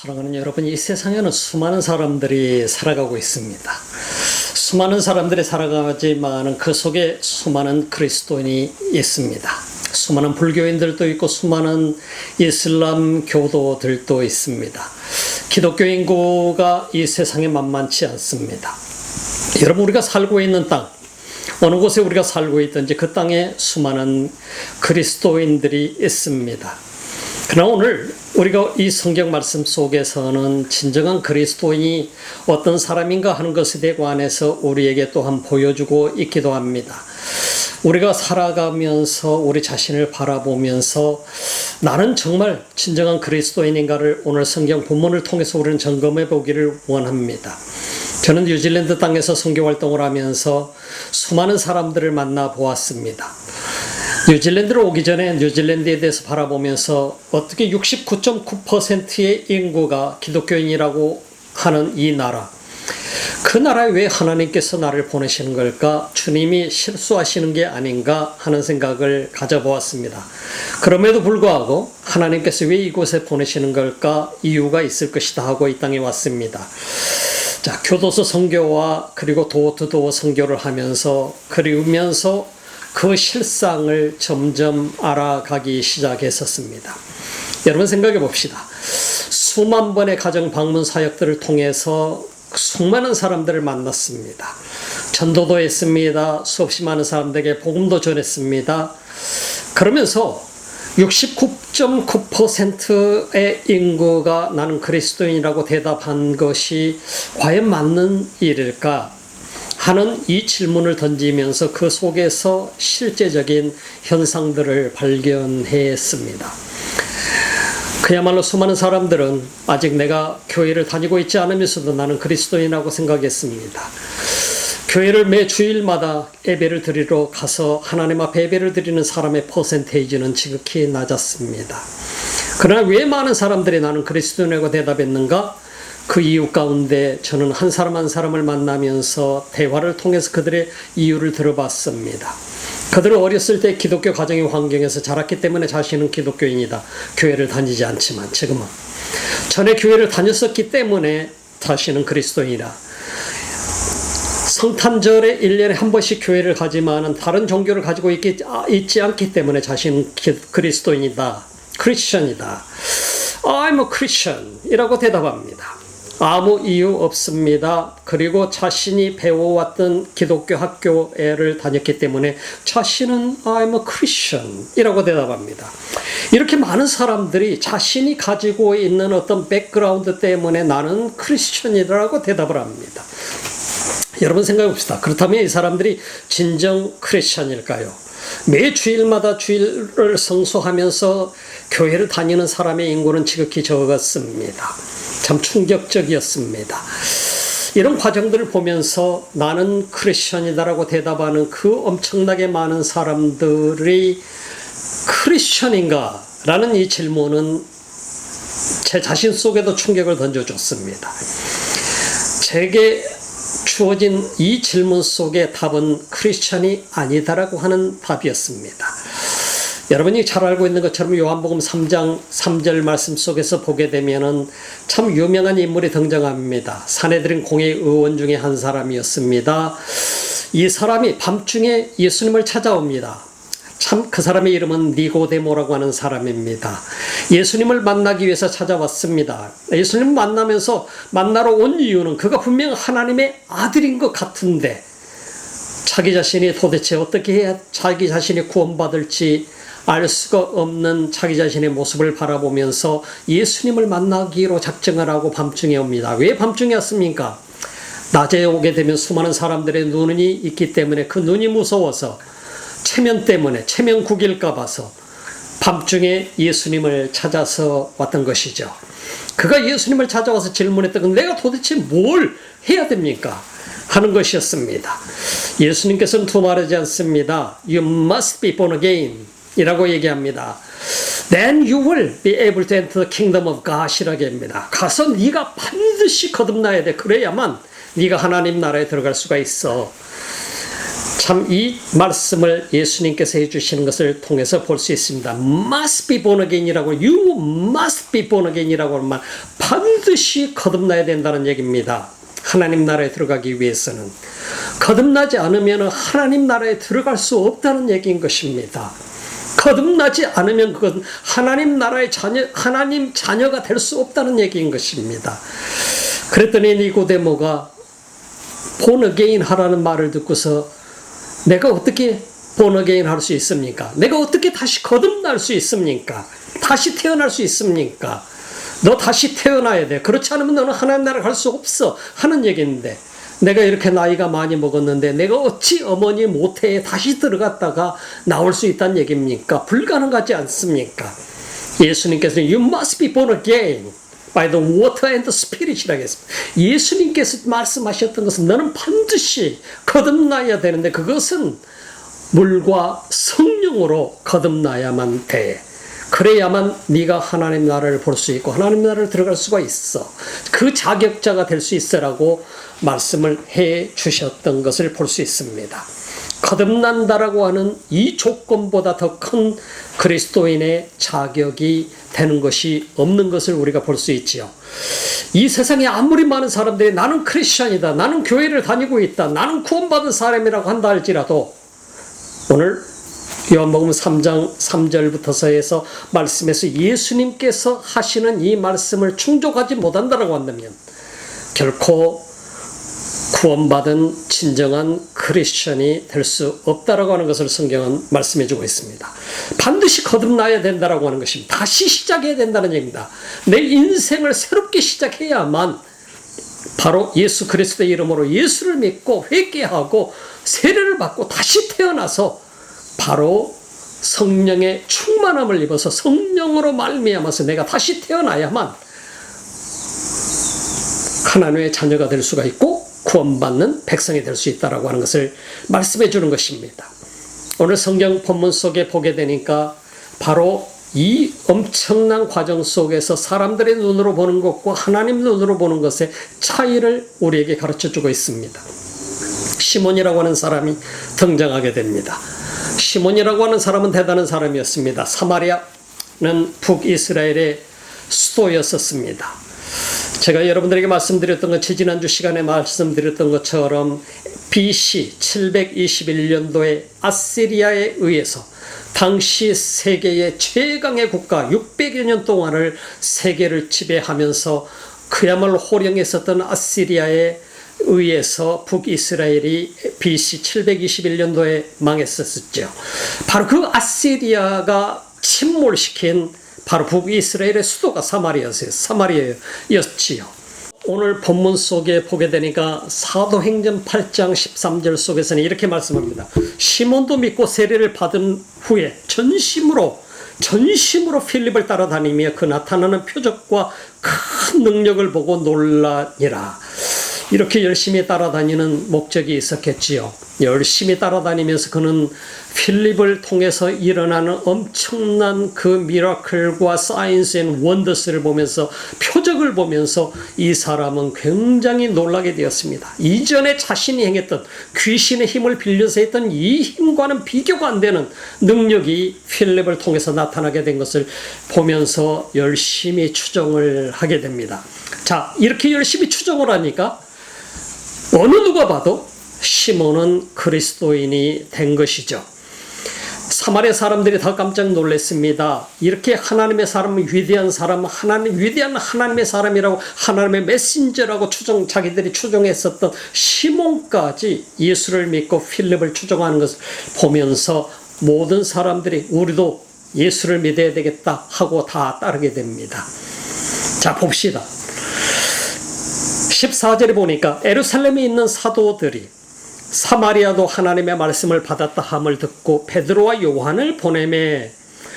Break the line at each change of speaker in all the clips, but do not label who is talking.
사랑하는 여러분, 이 세상에는 수많은 사람들이 살아가고 있습니다. 수많은 사람들이 살아가지만 그 속에 수많은 그리스도인이 있습니다. 수많은 불교인들도 있고 수많은 이슬람 교도들도 있습니다. 기독교 인구가 이 세상에 만만치 않습니다. 여러분, 우리가 살고 있는 땅, 어느 곳에 우리가 살고 있든지 그 땅에 수많은 그리스도인들이 있습니다. 그러나 오늘 우리가 이 성경 말씀 속에서는 진정한 그리스도인이 어떤 사람인가 하는 것에 대해 관해서 우리에게 또한 보여주고 있기도 합니다. 우리가 살아가면서 우리 자신을 바라보면서 나는 정말 진정한 그리스도인인가를 오늘 성경 본문을 통해서 우리는 점검해 보기를 원합니다. 저는 뉴질랜드 땅에서 선교 활동을 하면서 수많은 사람들을 만나 보았습니다. 뉴질랜드로 오기 전에 뉴질랜드에 대해서 바라보면서 어떻게 69.9%의 인구가 기독교인이라고 하는 이 나라, 그 나라에 왜 하나님께서 나를 보내시는 걸까? 주님이 실수하시는 게 아닌가 하는 생각을 가져보았습니다. 그럼에도 불구하고 하나님께서 왜 이곳에 보내시는 걸까? 이유가 있을 것이다 하고 이 땅에 왔습니다. 자, 교도소 선교와 그리고 도어투도어 선교를 하면서 그리우면서 그 실상을 점점 알아가기 시작했었습니다. 여러분 생각해 봅시다. 수만 번의 가정 방문 사역들을 통해서 수많은 사람들을 만났습니다. 전도도 했습니다. 수없이 많은 사람들에게 복음도 전했습니다. 그러면서 69.9%의 인구가 나는 그리스도인이라고 대답한 것이 과연 맞는 일일까 하는 이 질문을 던지면서 그 속에서 실제적인 현상들을 발견했습니다. 그야말로 수많은 사람들은 아직 내가 교회를 다니고 있지 않으면서도 나는 그리스도인이라고 생각했습니다. 교회를 매 주일마다 예배를 드리러 가서 하나님 앞에 예배를 드리는 사람의 퍼센테이지는 지극히 낮았습니다. 그러나 왜 많은 사람들이 나는 그리스도인이라고 대답했는가? 그 이유 가운데 저는 한 사람 한 사람을 만나면서 대화를 통해서 그들의 이유를 들어봤습니다. 그들은 어렸을 때 기독교 가정의 환경에서 자랐기 때문에 자신은 기독교인이다. 교회를 다니지 않지만 지금은 전에 교회를 다녔었기 때문에 자신은 그리스도인이다. 성탄절에 1년에 한 번씩 교회를 가지만 다른 종교를 가지고 있지 않기 때문에 자신은 그리스도인이다. 크리스천이다. I'm a Christian 이라고 대답합니다. 아무 이유 없습니다. 그리고 자신이 배워왔던 기독교 학교를 다녔기 때문에 자신은 I'm a Christian 이라고 대답합니다. 이렇게 많은 사람들이 자신이 가지고 있는 어떤 백그라운드 때문에 나는 크리스천이라고 대답을 합니다. 여러분 생각해 봅시다. 그렇다면 이 사람들이 진정 크리스천일까요? 매 주일마다 주일을 성수하면서 교회를 다니는 사람의 인구는 지극히 적었습니다. 참 충격적이었습니다. 이런 과정들을 보면서 나는 크리스천이다라고 대답하는 그 엄청나게 많은 사람들이 크리스천인가? 라는 이 질문은 제 자신 속에도 충격을 던져줬습니다. 제게 주어진 이 질문 속의 답은 크리스천이 아니다라고 하는 답이었습니다. 여러분이 잘 알고 있는 것처럼 요한복음 3장 3절 말씀 속에서 보게 되면은 참 유명한 인물이 등장합니다. 사내들인 공회 의원 중에 한 사람이었습니다. 이 사람이 밤중에 예수님을 찾아옵니다. 참 그 사람의 이름은 니고데모라고 하는 사람입니다. 예수님을 만나기 위해서 찾아왔습니다. 예수님 만나면서 만나러 온 이유는 그가 분명 하나님의 아들인 것 같은데 자기 자신이 도대체 어떻게 해야 자기 자신이 구원받을지 알 수가 없는 자기 자신의 모습을 바라보면서 예수님을 만나기로 작정을 하고 밤중에 옵니다. 왜 밤중에 왔습니까? 낮에 오게 되면 수많은 사람들의 눈이 있기 때문에 그 눈이 무서워서 체면 때문에 체면 구길까 봐서 밤중에 예수님을 찾아서 왔던 것이죠. 그가 예수님을 찾아와서 질문했던 건 내가 도대체 뭘 해야 됩니까? 하는 것이었습니다. 예수님께서는 두말하지 않습니다. You must be born again 이라고 얘기합니다. Then you will be able to enter the kingdom of God 이라고 합니다. 가서 네가 반드시 거듭나야 돼. 그래야만 네가 하나님 나라에 들어갈 수가 있어. 참 이 말씀을 예수님께서 해주시는 것을 통해서 볼 수 있습니다. must be born again이라고, you must be born again이라고 하는 말, 반드시 거듭나야 된다는 얘기입니다. 하나님 나라에 들어가기 위해서는 거듭나지 않으면 하나님 나라에 들어갈 수 없다는 얘기인 것입니다. 거듭나지 않으면 그건 하나님 나라의 하나님 자녀가 될 수 없다는 얘기인 것입니다. 그랬더니 니고데모가 born again 하라는 말을 듣고서 내가 어떻게 born again 할 수 있습니까? 내가 어떻게 다시 거듭날 수 있습니까? 다시 태어날 수 있습니까? 너 다시 태어나야 돼. 그렇지 않으면 너는 하나님 나라 갈 수 없어 하는 얘기인데, 내가 이렇게 나이가 많이 먹었는데 내가 어찌 어머니 모태에 다시 들어갔다가 나올 수 있다는 얘기입니까? 불가능하지 않습니까? 예수님께서는 You must be born again by the water and the spirit이라고 했습니다. 예수님께서 말씀하셨던 것은 너는 반드시 거듭나야 되는데 그것은 물과 성령으로 거듭나야만 돼. 그래야만 네가 하나님 나라를 볼 수 있고 하나님 나라를 들어갈 수가 있어. 그 자격자가 될 수 있어라고 말씀을 해 주셨던 것을 볼 수 있습니다. 거듭난다라고 하는 이 조건보다 더 큰 그리스도인의 자격이 되는 것이 없는 것을 우리가 볼 수 있지요. 이 세상에 아무리 많은 사람들이 나는 크리스천이다, 나는 교회를 다니고 있다, 나는 구원받은 사람이라고 한다 할지라도 오늘 요한복음 3장 3절부터서 해서 말씀에서 예수님께서 하시는 이 말씀을 충족하지 못한다고 한다면 결코 구원받은 진정한 크리스천이 될 수 없다라고 하는 것을 성경은 말씀해 주고 있습니다. 반드시 거듭나야 된다라고 하는 것입니다. 다시 시작해야 된다는 얘기입니다. 내 인생을 새롭게 시작해야만 바로 예수 그리스도의 이름으로 예수를 믿고 회개하고 세례를 받고 다시 태어나서 바로 성령의 충만함을 입어서 성령으로 말미암아서 내가 다시 태어나야만 하나님의 자녀가 될 수가 있고 구원받는 백성이 될 수 있다라고 하는 것을 말씀해 주는 것입니다. 오늘 성경 본문 속에 보게 되니까 바로 이 엄청난 과정 속에서 사람들의 눈으로 보는 것과 하나님 눈으로 보는 것의 차이를 우리에게 가르쳐 주고 있습니다. 시몬이라고 하는 사람이 등장하게 됩니다. 시몬이라고 하는 사람은 대단한 사람이었습니다. 사마리아는 북이스라엘의 수도였었습니다. 제가 여러분들에게 말씀드렸던 것, 지난주 시간에 말씀드렸던 것처럼 BC 721년도에 아시리아에 의해서 당시 세계의 최강의 국가 600여 년 동안을 세계를 지배하면서 그야말로 호령했었던 아시리아에 의해서 북이스라엘이 BC 721년도에 망했었죠. 바로 그 아시리아가 침몰시킨 바로 북이스라엘의 수도가 사마리아였지요. 오늘 본문 속에 보게 되니까 사도행전 8장 13절 속에서는 이렇게 말씀합니다. 시몬도 믿고 세례를 받은 후에 전심으로 필립을 따라다니며 그 나타나는 표적과 큰 능력을 보고 놀라니라. 이렇게 열심히 따라다니는 목적이 있었겠지요. 열심히 따라다니면서 그는 필립을 통해서 일어나는 엄청난 그 미라클과 사인스 앤 원더스를 보면서, 표적을 보면서 이 사람은 굉장히 놀라게 되었습니다. 이전에 자신이 행했던, 귀신의 힘을 빌려서 했던 이 힘과는 비교가 안 되는 능력이 필립을 통해서 나타나게 된 것을 보면서 열심히 추정을 하게 됩니다. 자, 이렇게 열심히 추정을 하니까 어느 누가 봐도 시몬은 그리스도인이 된 것이죠. 사마리아 사람들이 더 깜짝 놀랐습니다. 이렇게 하나님의 사람은 위대한 사람, 위대한 하나님의 사람이라고, 하나님의 메신저라고 자기들이 추정했었던 시몬까지 예수를 믿고 필립을 추정하는 것을 보면서 모든 사람들이 우리도 예수를 믿어야 되겠다 하고 다 따르게 됩니다. 자, 봅시다. 14절에 보니까 예루살렘에 있는 사도들이 사마리아도 하나님의 말씀을 받았다 함을 듣고 베드로와 요한을 보내매,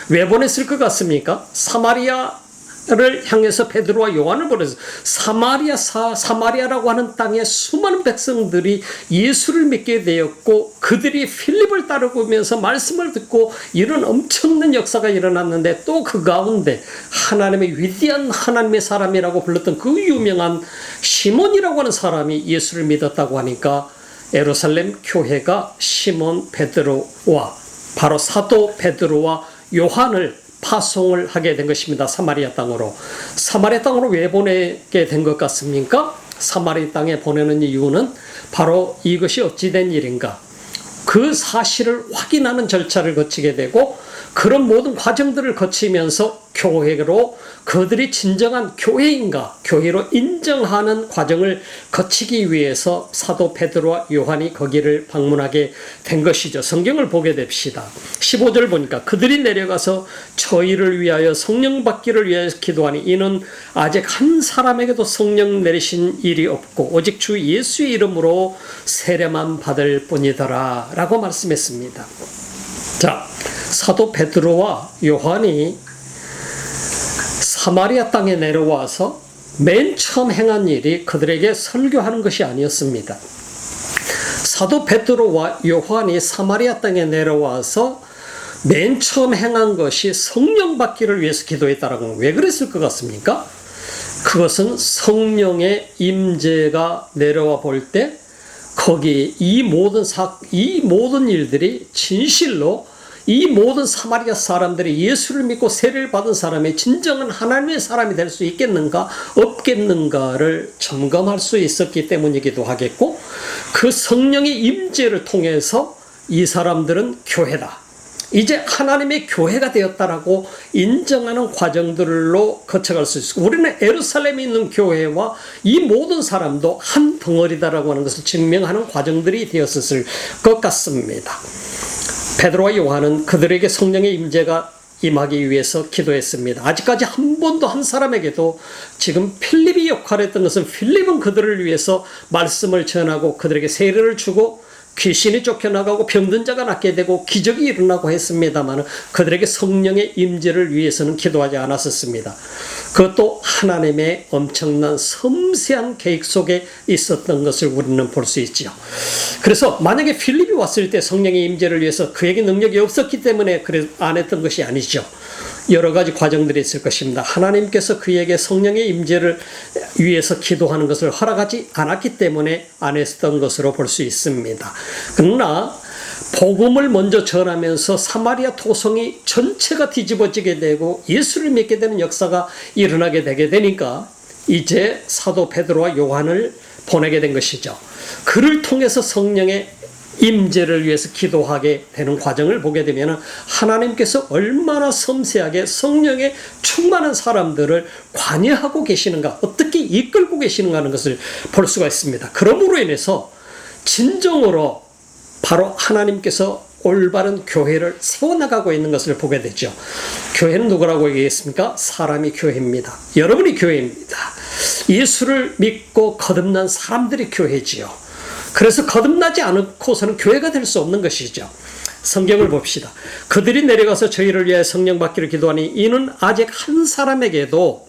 왜 보냈을 것 같습니까? 사마리아를 향해서 베드로와 요한을 보내서 사마리아라고 하는 땅에 수많은 백성들이 예수를 믿게 되었고 그들이 필립을 따르면서 말씀을 듣고 이런 엄청난 역사가 일어났는데, 또 그 가운데 하나님의 위대한 하나님의 사람이라고 불렀던 그 유명한 시몬이라고 하는 사람이 예수를 믿었다고 하니까 예루살렘 교회가 시몬 베드로와 바로 사도 베드로와 요한을 파송을 하게 된 것입니다. 사마리아 땅으로. 사마리아 땅으로 왜 보내게 된 것 같습니까? 사마리아 땅에 보내는 이유는 바로 이것이 어찌된 일인가? 그 사실을 확인하는 절차를 거치게 되고 그런 모든 과정들을 거치면서 교회로 그들이 진정한 교회인가, 교회로 인정하는 과정을 거치기 위해서 사도 베드로와 요한이 거기를 방문하게 된 것이죠. 성경을 보게 됩시다. 15절 보니까 그들이 내려가서 저희를 위하여 성령 받기를 위하여 기도하니 이는 아직 한 사람에게도 성령 내리신 일이 없고 오직 주 예수의 이름으로 세례만 받을 뿐이더라 라고 말씀했습니다. 자, 사도 베드로와 요한이 사마리아 땅에 내려와서 맨 처음 행한 일이 그들에게 설교하는 것이 아니었습니다. 사도 베드로와 요한이 사마리아 땅에 내려와서 맨 처음 행한 것이 성령 받기를 위해서 기도했다라고 하면 왜 그랬을 것 같습니까? 그것은 성령의 임재가 내려와 볼 때 거기 이 모든 일들이 진실로 이 모든 사마리아 사람들이 예수를 믿고 세례를 받은 사람이 진정한 하나님의 사람이 될 수 있겠는가 없겠는가를 점검할 수 있었기 때문이기도 하겠고 그 성령의 임재를 통해서 이 사람들은 교회다. 이제 하나님의 교회가 되었다라고 인정하는 과정들로 거쳐갈 수 있고 우리는 예루살렘에 있는 교회와 이 모든 사람도 한 덩어리다라고 하는 것을 증명하는 과정들이 되었을 것 같습니다. 베드로와 요한은 그들에게 성령의 임재가 임하기 위해서 기도했습니다. 아직까지 한 번도 한 사람에게도 지금 필립이 역할을 했던 것은 필립은 그들을 위해서 말씀을 전하고 그들에게 세례를 주고 귀신이 쫓겨나가고 병든 자가 낫게 되고 기적이 일어나고 했습니다만 그들에게 성령의 임재를 위해서는 기도하지 않았었습니다. 그것도 하나님의 엄청난 섬세한 계획 속에 있었던 것을 우리는 볼 수 있죠. 그래서 만약에 필립이 왔을 때 성령의 임재를 위해서 그에게 능력이 없었기 때문에 안 했던 것이 아니죠. 여러 가지 과정들이 있을 것입니다. 하나님께서 그에게 성령의 임재를 위해서 기도하는 것을 허락하지 않았기 때문에 안 했던 것으로 볼 수 있습니다. 그러나 복음을 먼저 전하면서 사마리아 토성이 전체가 뒤집어지게 되고 예수를 믿게 되는 역사가 일어나게 되게 되니까 이제 사도 베드로와 요한을 보내게 된 것이죠. 그를 통해서 성령의 임재를 위해서 기도하게 되는 과정을 보게 되면 하나님께서 얼마나 섬세하게 성령에 충만한 사람들을 관여하고 계시는가, 어떻게 이끌고 계시는가 하는 것을 볼 수가 있습니다. 그러므로 인해서 진정으로 바로 하나님께서 올바른 교회를 세워나가고 있는 것을 보게 되죠. 교회는 누구라고 얘기했습니까? 사람이 교회입니다. 여러분이 교회입니다. 예수를 믿고 거듭난 사람들이 교회지요. 그래서 거듭나지 않고서는 교회가 될 수 없는 것이죠. 성경을 봅시다. 그들이 내려가서 저희를 위하여 성령 받기를 기도하니 이는 아직 한 사람에게도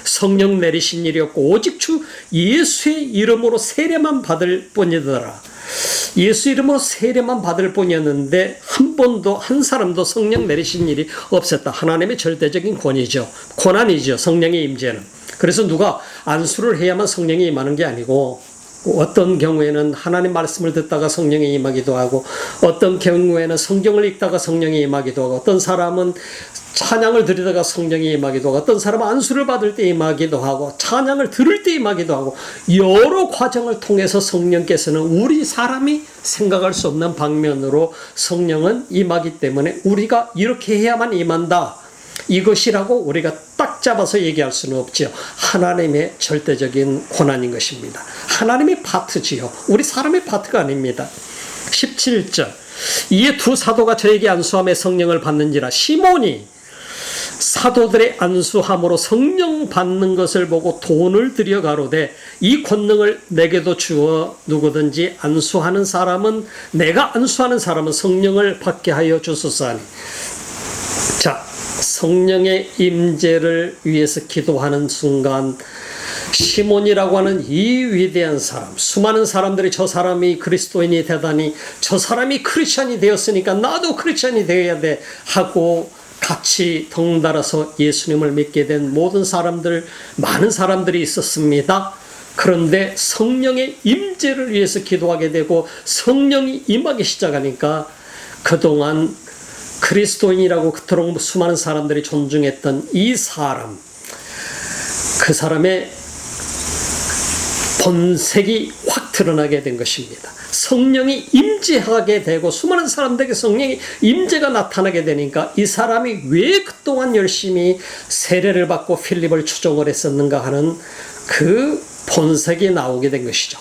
성령 내리신 일이 없고 오직 주 예수의 이름으로 세례만 받을 뿐이더라. 예수 이름으로 세례만 받을 뿐이었는데 한 번도 한 사람도 성령 내리신 일이 없었다. 하나님의 절대적인 권한이죠. 성령의 임재는. 그래서 누가 안수를 해야만 성령이 임하는 게 아니고 어떤 경우에는 하나님 말씀을 듣다가 성령이 임하기도 하고 어떤 경우에는 성경을 읽다가 성령이 임하기도 하고 어떤 사람은 찬양을 드리다가 성령이 임하기도 하고 어떤 사람은 안수를 받을 때 임하기도 하고 찬양을 들을 때 임하기도 하고 여러 과정을 통해서 성령께서는 우리 사람이 생각할 수 없는 방면으로 성령은 임하기 때문에 우리가 이렇게 해야만 임한다. 이것이라고 우리가 딱 잡아서 얘기할 수는 없지요. 하나님의 절대적인 권한인 것입니다. 하나님의 파트지요. 우리 사람의 파트가 아닙니다. 17절 이에 두 사도가 저에게 안수함에 성령을 받는지라 시몬이 사도들의 안수함으로 성령 받는 것을 보고 돈을 들여 가로되 이 권능을 내게도 주어 누구든지 안수하는 사람은 내가 안수하는 사람은 성령을 받게 하여 주소서 하니. 자, 성령의 임재를 위해서 기도하는 순간 시몬이라고 하는 이 위대한 사람, 수많은 사람들이 저 사람이 그리스도인이 되다니 저 사람이 크리스찬이 되었으니까 나도 크리스찬이 되어야 돼 하고 같이 덩달아서 예수님을 믿게 된 모든 사람들, 많은 사람들이 있었습니다. 그런데 성령의 임재를 위해서 기도하게 되고 성령이 임하기 시작하니까 그동안 그리스도인이라고 그토록 수많은 사람들이 존중했던 이 사람, 그 사람의 본색이 확 드러나게 된 것입니다. 성령이 임재하게 되고 수많은 사람들에게 성령의 임재가 나타나게 되니까 이 사람이 왜 그동안 열심히 세례를 받고 필립을 추종을 했었는가 하는 그 본색이 나오게 된 것이죠.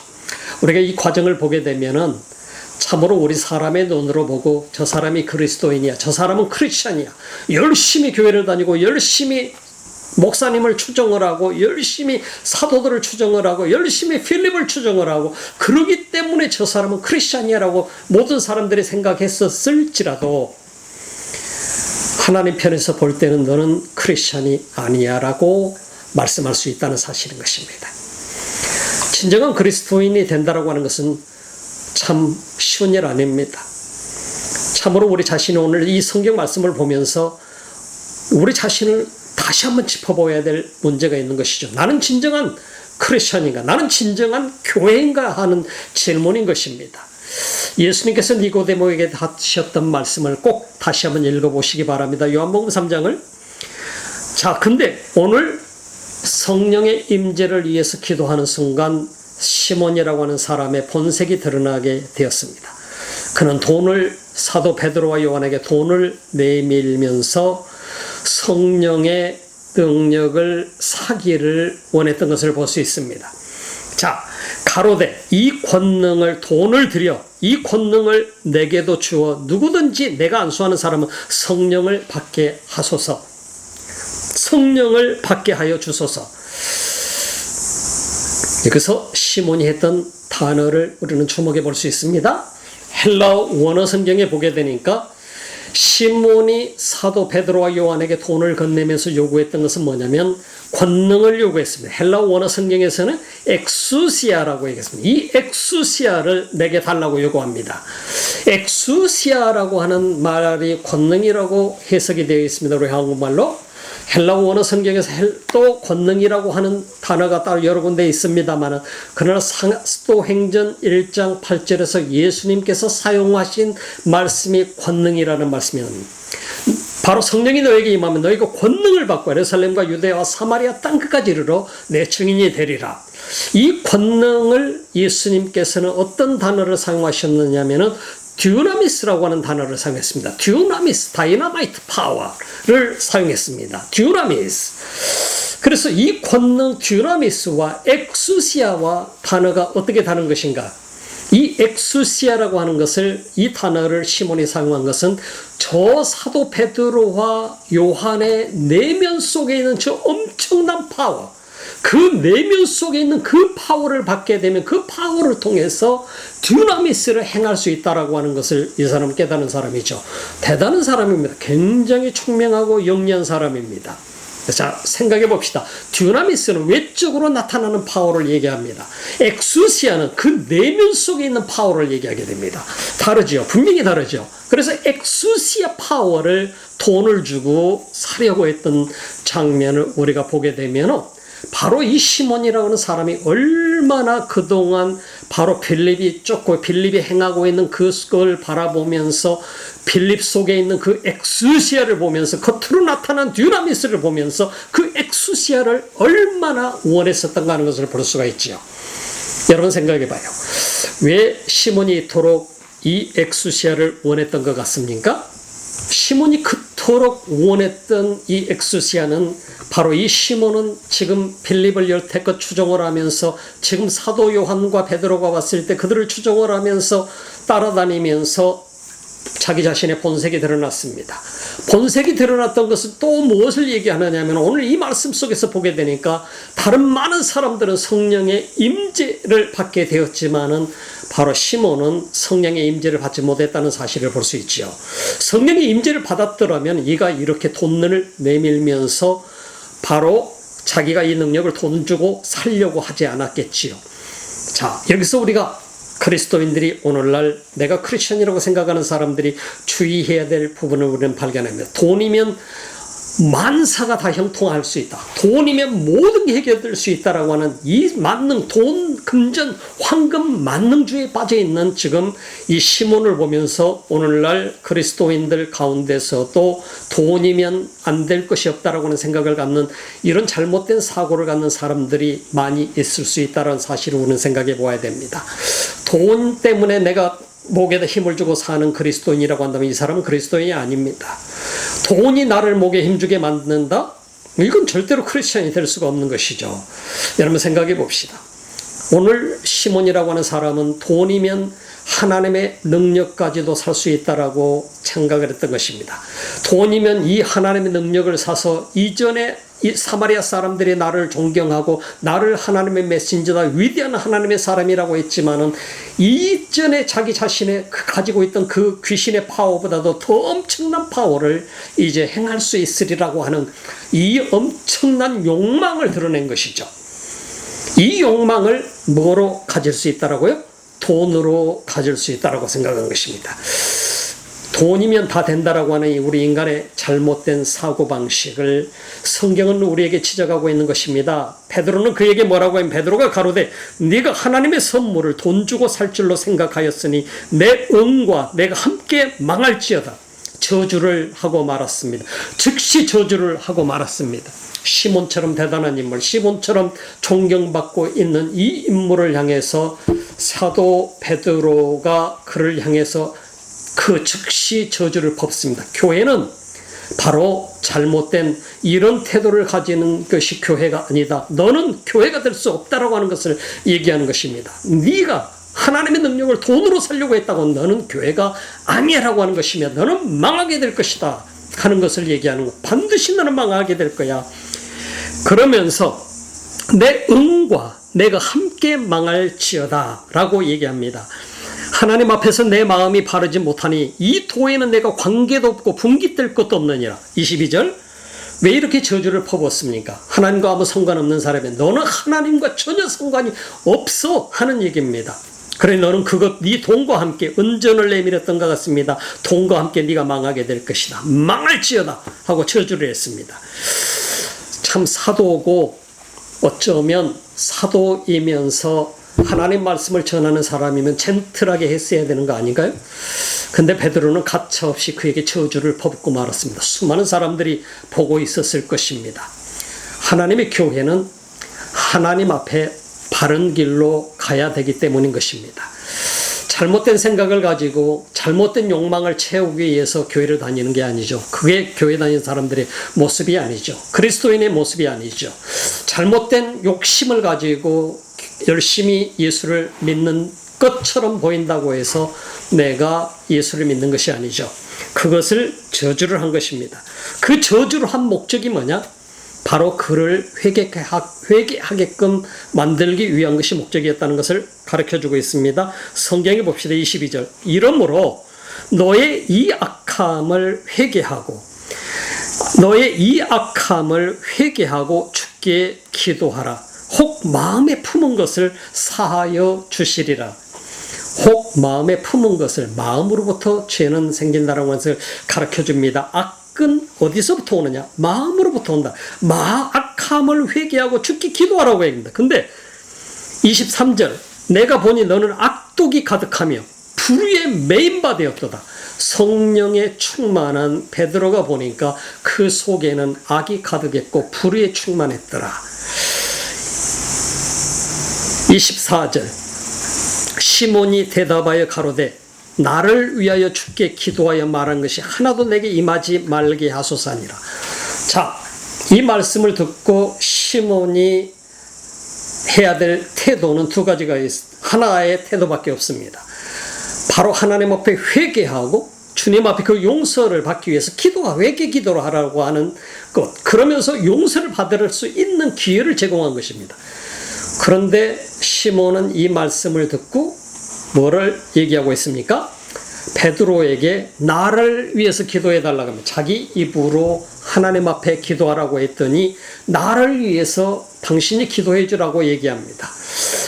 우리가 이 과정을 보게 되면은 참으로 우리 사람의 눈으로 보고 저 사람이 그리스도인이야, 저 사람은 크리스찬이야, 열심히 교회를 다니고 열심히 목사님을 추종을 하고 열심히 사도들을 추종을 하고 열심히 필립을 추종을 하고 그러기 때문에 저 사람은 크리스찬이야라고 모든 사람들이 생각했었을지라도 하나님 편에서 볼 때는 너는 크리스찬이 아니야라고 말씀할 수 있다는 사실인 것입니다. 진정한 그리스도인이 된다라고 하는 것은 참 쉬운 일 아닙니다. 참으로 우리 자신이 오늘 이 성경 말씀을 보면서 우리 자신을 다시 한번 짚어봐야 될 문제가 있는 것이죠. 나는 진정한 크리스천인가? 나는 진정한 교회인가? 하는 질문인 것입니다. 예수님께서 니고데모에게 하셨던 말씀을 꼭 다시 한번 읽어보시기 바랍니다. 요한복음 3장을. 자, 근데 오늘 성령의 임재를 위해서 기도하는 순간 시몬이라고 하는 사람의 본색이 드러나게 되었습니다. 그는 사도 베드로와 요한에게 돈을 내밀면서 성령의 능력을 사기를 원했던 것을 볼 수 있습니다. 자, 가로되 이 권능을 돈을 들여 이 권능을 내게도 주어 누구든지 내가 안수하는 사람은 성령을 받게 하소서. 성령을 받게 하여 주소서. 여기서 시몬이 했던 단어를 우리는 주목해 볼 수 있습니다. 헬라어 원어 성경에 보게 되니까 시몬이 사도 베드로와 요한에게 돈을 건네면서 요구했던 것은 뭐냐면 권능을 요구했습니다. 헬라어 원어 성경에서는 엑수시아라고 얘기했습니다. 이 엑수시아를 내게 달라고 요구합니다. 엑수시아라고 하는 말이 권능이라고 해석이 되어 있습니다. 우리 한국말로. 헬라어 원어 성경에서 또 권능이라고 하는 단어가 따로 여러 군데 있습니다만 그러나 사도행전 1장 8절에서 예수님께서 사용하신 말씀이 권능이라는 말씀입니다. 바로 성령이 너에게 임하면 너희가 권능을 받고 예루살렘과 유대와 사마리아 땅끝까지 이르러 내 증인이 되리라. 이 권능을 예수님께서는 어떤 단어를 사용하셨느냐면은 듀나미스라고 하는 단어를 사용했습니다. 듀나미스, 다이너마이트 파워를 사용했습니다. 듀나미스. 그래서 이 권능 듀나미스와 엑수시아와 단어가 어떻게 다른 것인가? 이 엑수시아라고 하는 것을, 이 단어를 시몬이 사용한 것은 저 사도 베드로와 요한의 내면 속에 있는 저 엄청난 파워, 그 내면 속에 있는 그 파워를 받게 되면 그 파워를 통해서 듀나미스를 행할 수 있다라고 하는 것을 이 사람은 깨달은 사람이죠. 대단한 사람입니다. 굉장히 총명하고 영리한 사람입니다. 자, 생각해 봅시다. 듀나미스는 외적으로 나타나는 파워를 얘기합니다. 엑수시아는 그 내면 속에 있는 파워를 얘기하게 됩니다. 다르죠. 분명히 다르죠. 그래서 엑수시아 파워를 돈을 주고 사려고 했던 장면을 우리가 보게 되면 바로 이 시몬이라고 하는 사람이 얼마나 그동안 바로 빌립이 쫓고 빌립이 행하고 있는 그걸 바라보면서 빌립 속에 있는 그 엑수시아를 보면서 겉으로 나타난 듀나미스를 보면서 그 엑수시아를 얼마나 원했었던가 하는 것을 볼 수가 있죠. 여러분 생각해 봐요. 왜 시몬이 이토록 이 엑수시아를 원했던 것 같습니까? 시몬이 그토록 원했던 이 엑수시아는 바로 이 시몬은 지금 빌립을 여태껏 추종을 하면서 지금 사도 요한과 베드로가 왔을 때 그들을 추종을 하면서 따라다니면서 자기 자신의 본색이 드러났습니다. 본색이 드러났던 것은 또 무엇을 얘기하느냐면 오늘 이 말씀 속에서 보게 되니까 다른 많은 사람들은 성령의 임재를 받게 되었지만은 바로 시몬은 성령의 임재를 받지 못했다는 사실을 볼 수 있죠. 성령의 임재를 받았더라면 이가 이렇게 돈을 내밀면서 바로 자기가 이 능력을 돈 주고 살려고 하지 않았겠지요. 자, 여기서 우리가 그리스도인들이 오늘날 내가 크리스천이라고 생각하는 사람들이 주의해야 될 부분을 우리는 발견합니다. 돈이면 만사가 다 형통할 수 있다. 돈이면 모든 게 해결될 수 있다라고 하는 이 만능, 돈, 금전, 황금 만능주의에 빠져 있는 지금 이 시몬을 보면서 오늘날 그리스도인들 가운데서도 돈이면 안 될 것이 없다라고 하는 생각을 갖는 이런 잘못된 사고를 갖는 사람들이 많이 있을 수 있다는 사실을 우리는 생각해 보아야 됩니다. 돈 때문에 내가 목에다 힘을 주고 사는 그리스도인이라고 한다면 이 사람은 그리스도인이 아닙니다. 돈이 나를 목에 힘주게 만든다? 이건 절대로 크리스천이 될 수가 없는 것이죠. 여러분 생각해 봅시다. 오늘 시몬이라고 하는 사람은 돈이면 하나님의 능력까지도 살 수 있다라고 생각을 했던 것입니다. 돈이면 이 하나님의 능력을 사서 이전에 이 사마리아 사람들이 나를 존경하고 나를 하나님의 메신저다, 위대한 하나님의 사람이라고 했지만은 이전에 자기 자신의 가지고 있던 그 귀신의 파워보다도 더 엄청난 파워를 이제 행할 수 있으리라고 하는 이 엄청난 욕망을 드러낸 것이죠. 이 욕망을 뭐로 가질 수 있다라고요? 돈으로 가질 수 있다라고 생각한 것입니다. 돈이면 다 된다라고 하는 우리 인간의 잘못된 사고방식을 성경은 우리에게 지적하고 있는 것입니다. 베드로는 그에게 뭐라고 하면 베드로가 가로되 네가 하나님의 선물을 돈 주고 살 줄로 생각하였으니 내 응과 내가 함께 망할지어다. 저주를 하고 말았습니다. 즉시 저주를 하고 말았습니다. 시몬처럼 대단한 인물, 시몬처럼 존경받고 있는 이 인물을 향해서 사도 베드로가 그를 향해서 그 즉시 저주를 퍼붓습니다. 교회는 바로 잘못된 이런 태도를 가지는 것이 교회가 아니다. 너는 교회가 될 수 없다라고 하는 것을 얘기하는 것입니다. 네가 하나님의 능력을 돈으로 살려고 했다고 너는 교회가 아니라고 하는 것이며 너는 망하게 될 것이다 하는 것을 얘기하는 것. 반드시 너는 망하게 될 거야. 그러면서 내 응과 내가 함께 망할지어다 라고 얘기합니다. 하나님 앞에서 내 마음이 바르지 못하니 이 도에는 내가 관계도 없고 분깃될 것도 없느니라. 22절. 왜 이렇게 저주를 퍼붓습니까? 하나님과 아무 상관없는 사람이 너는 하나님과 전혀 상관이 없어 하는 얘기입니다. 그래 너는 그것 네 돈과 함께 은전을 내밀었던 것 같습니다. 돈과 함께 네가 망하게 될 것이다. 망할지어다 하고 저주를 했습니다. 참 사도고 어쩌면 사도이면서 하나님 말씀을 전하는 사람이면 젠틀하게 했어야 되는 거 아닌가요? 근데 베드로는 가차없이 그에게 저주를 퍼붓고 말았습니다. 수많은 사람들이 보고 있었을 것입니다. 하나님의 교회는 하나님 앞에 바른 길로 가야 되기 때문인 것입니다. 잘못된 생각을 가지고 잘못된 욕망을 채우기 위해서 교회를 다니는 게 아니죠. 그게 교회 다니는 사람들의 모습이 아니죠. 그리스도인의 모습이 아니죠. 잘못된 욕심을 가지고 열심히 예수를 믿는 것처럼 보인다고 해서 내가 예수를 믿는 것이 아니죠. 그것을 저주를 한 것입니다. 그 저주를 한 목적이 뭐냐? 바로 그를 회개하게끔 만들기 위한 것이 목적이었다는 것을 가르쳐주고 있습니다. 성경에 봅시다. 22절. 이러므로 너의 이 악함을 회개하고 주께 기도하라. 혹 마음에 품은 것을 사하여 주시리라. 혹 마음에 품은 것을, 마음으로부터 죄는 생긴다라고 하는 것을 가르쳐줍니다. 악은 어디서부터 오느냐? 마음으로부터 온다. 악함을 회개하고 주께 기도하라고 얘기합니다. 근데 23절. 내가 보니 너는 악독이 가득하며 불의에 매인 바 되었도다. 성령에 충만한 베드로가 보니까 그 속에는 악이 가득했고 불의에 충만했더라. 24절. 시몬이 대답하여 가로되 나를 위하여 주께 기도하여 말한 것이 하나도 내게 임하지 말게 하소서니라. 자, 이 말씀을 듣고 시몬이 해야 될 태도는 두 가지가 하나의 태도밖에 없습니다. 바로 하나님 앞에 회개하고 주님 앞에 그 용서를 받기 위해서 회개 기도를 하라고 하는 것. 그러면서 용서를 받을 수 있는 기회를 제공한 것입니다. 그런데 시몬은 이 말씀을 듣고 뭐를 얘기하고 있습니까? 베드로에게 나를 위해서 기도해 달라고 하면 자기 입으로 하나님 앞에 기도하라고 했더니 나를 위해서 당신이 기도해 주라고 얘기합니다.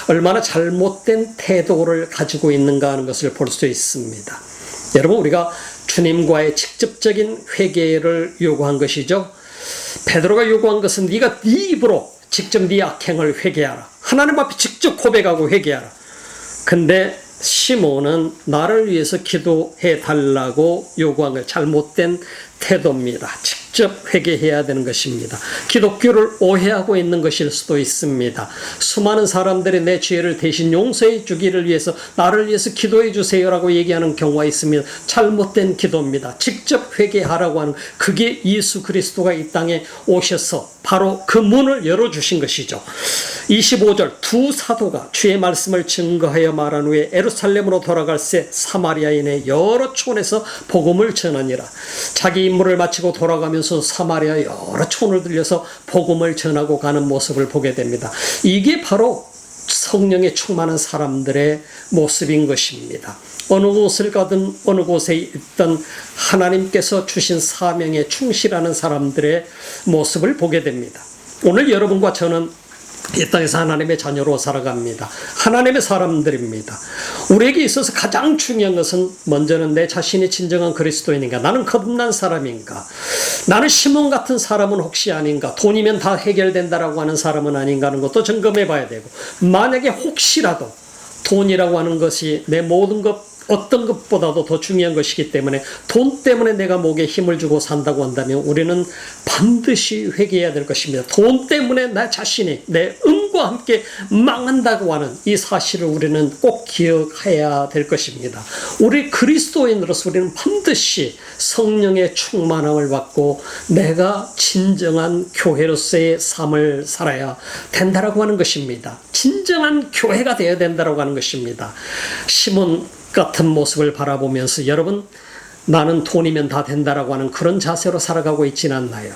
얼마나 잘못된 태도를 가지고 있는가 하는 것을 볼 수 있습니다. 여러분, 우리가 주님과의 직접적인 회개를 요구한 것이죠. 베드로가 요구한 것은 네가 네 입으로 직접 네 악행을 회개하라. 하나님 앞에 직접 고백하고 회개하라. 근데 시몬은 나를 위해서 기도해 달라고 요구한 걸 잘못된 태도입니다. 직접 회개해야 되는 것입니다. 기독교를 오해하고 있는 것일 수도 있습니다. 수많은 사람들이 내 죄를 대신 용서해 주기를 위해서 나를 위해서 기도해 주세요라고 얘기하는 경우가 있습니다. 잘못된 기도입니다. 직접 회개하라고 하는, 그게 예수 그리스도가 이 땅에 오셔서 바로 그 문을 열어주신 것이죠. 25절, 두 사도가 주의 말씀을 증거하여 말한 후에 예루살렘으로 돌아갈새 사마리아인의 여러 촌에서 복음을 전하니라. 자기 임무를 마치고 돌아가면서 사마리아 여러 촌을 들려서 복음을 전하고 가는 모습을 보게 됩니다. 이게 바로 성령에 충만한 사람들의 모습인 것입니다. 어느 곳을 가든 어느 곳에 있던 하나님께서 주신 사명에 충실하는 사람들의 모습을 보게 됩니다. 오늘 여러분과 저는 이 땅에서 하나님의 자녀로 살아갑니다. 하나님의 사람들입니다. 우리에게 있어서 가장 중요한 것은 먼저는 내 자신이 진정한 그리스도인인가? 나는 거듭난 사람인가? 나는 시몬 같은 사람은 혹시 아닌가? 돈이면 다 해결된다라고 하는 사람은 아닌가 하는 것도 점검해 봐야 되고, 만약에 혹시라도 돈이라고 하는 것이 내 모든 것 어떤 것보다도 더 중요한 것이기 때문에 돈 때문에 내가 목에 힘을 주고 산다고 한다면 우리는 반드시 회개해야 될 것입니다. 돈 때문에 나 자신이 내 은과 함께 망한다고 하는 이 사실을 우리는 꼭 기억해야 될 것입니다. 우리 그리스도인으로서 우리는 반드시 성령의 충만함을 받고 내가 진정한 교회로서의 삶을 살아야 된다라고 하는 것입니다. 진정한 교회가 되어야 된다라고 하는 것입니다. 시몬 같은 모습을 바라보면서 여러분, 나는 돈이면 다 된다라고 하는 그런 자세로 살아가고 있지는 않나요?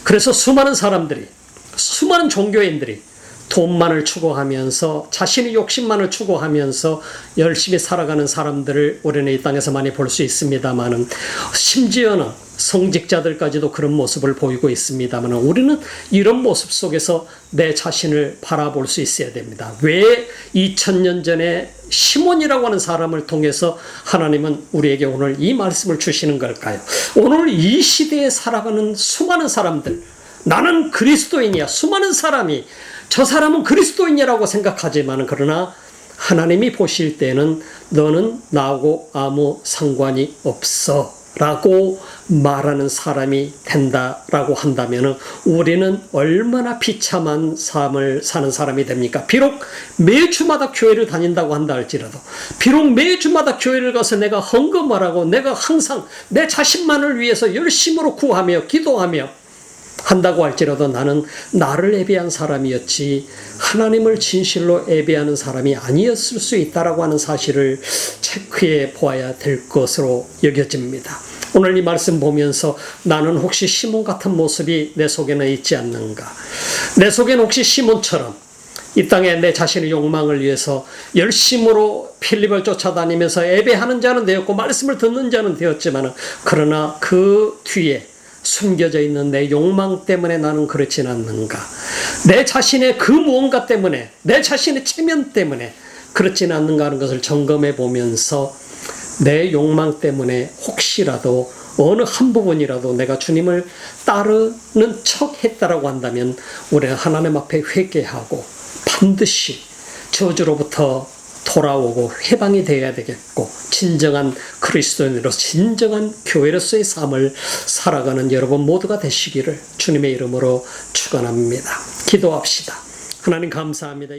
그래서 수많은 사람들이, 수많은 종교인들이 돈만을 추구하면서 자신의 욕심만을 추구하면서 열심히 살아가는 사람들을 우리는 이 땅에서 많이 볼 수 있습니다만은, 심지어는 성직자들까지도 그런 모습을 보이고 있습니다만 우리는 이런 모습 속에서 내 자신을 바라볼 수 있어야 됩니다. 왜 2000년 전에 시몬이라고 하는 사람을 통해서 하나님은 우리에게 오늘 이 말씀을 주시는 걸까요? 오늘 이 시대에 살아가는 수많은 사람들, 나는 그리스도인이야. 수많은 사람이 저 사람은 그리스도인이라고 생각하지만 그러나 하나님이 보실 때는 너는 나하고 아무 상관이 없어 라고 말하는 사람이 된다라고 한다면 우리는 얼마나 비참한 삶을 사는 사람이 됩니까? 비록 매주마다 교회를 다닌다고 한다 할지라도, 비록 매주마다 교회를 가서 내가 헌금을 하고 내가 항상 내 자신만을 위해서 열심으로 구하며 기도하며 한다고 할지라도 나는 나를 예배한 사람이었지 하나님을 진실로 예배하는 사람이 아니었을 수 있다라고 하는 사실을 체크해 보아야 될 것으로 여겨집니다. 오늘 이 말씀 보면서 나는 혹시 시몬 같은 모습이 내 속에는 있지 않는가? 내 속에는 혹시 시몬처럼 이 땅에 내 자신의 욕망을 위해서 열심으로 필립을 쫓아다니면서 예배하는 자는 되었고 말씀을 듣는 자는 되었지만 그러나 그 뒤에 숨겨져 있는 내 욕망 때문에 나는 그렇진 않는가? 내 자신의 그 무언가 때문에, 내 자신의 체면 때문에 그렇진 않는가 하는 것을 점검해 보면서 내 욕망 때문에 혹시라도 어느 한 부분이라도 내가 주님을 따르는 척 했다라고 한다면 우리는 하나님 앞에 회개하고 반드시 저주로부터 돌아오고 해방이 되어야 되겠고 진정한 그리스도인으로서 진정한 교회로서의 삶을 살아가는 여러분 모두가 되시기를 주님의 이름으로 축원합니다. 기도합시다. 하나님 감사합니다.